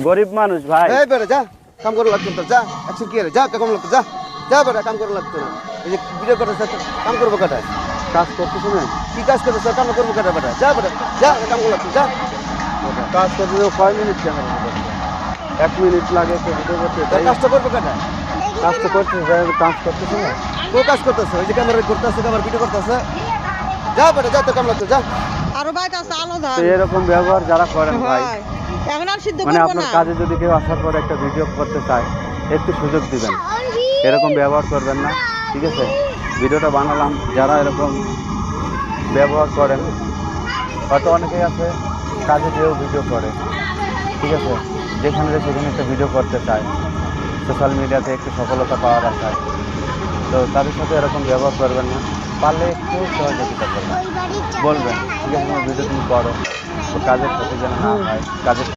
গরিব মানুষ ভাই। এই বেটা যা, কাম করা লাগতো তোর, যা অ্যাকশন কি রে, যা কম লাগতো, যা যা বেটা, কাম করা লাগতো না। এই যে ভিডিও করতেছ, কাম করবো কাটা, কাজ করতেছ না? কি কাজ করতেছ, কাম করবো কাটা বেটা, যা বেটা যা, কাম করা লাগতো, যা। কাজ করতে তো কয় মিনিট ক্যামেরা করতে? 1 মিনিট লাগে একটা ভিডিও করতে, তোর তাই কাজটা করবো কাটা, কাজ তো করতেছ, কাজ করতেছ না? কো কাজ করতেছ, ওই যে ক্যামেরা করতেছে, ক্যামেরা ভিডিও করতেছে, যা বেটা যা, তোর কাম লাগতো, যা। আরো বাইতে আছে আলো ধান। তো এরকম ব্যবহার যারা করেন ভাই, হয়। এখন আর সিদ্ধ মানে করবো আপনার না। কাজে যদি কেউ আসার পরে একটা ভিডিও করতে চায়, একটু সুযোগ দিবেন, এরকম ব্যবহার করবেন না, ঠিক আছে? ভিডিওটা বানালাম, যারা এরকম ব্যবহার করেন, হয়তো অনেকেই আছে কাজে গিয়েও ভিডিও করে, ঠিক আছে, যেখানে সেখানে একটা ভিডিও করতে চায়, সোশ্যাল মিডিয়াতে একটু সফলতা পাওয়ার আশায়, তো তাদের সাথে এরকম ব্যবহার করবেন না। পারলে একটু সহযোগিতা করবেন, বলবেন ঠিক আছে তোমার ভিডিও তুমি করো, তো কাজের ক্ষতি যেন না হয়, কাজের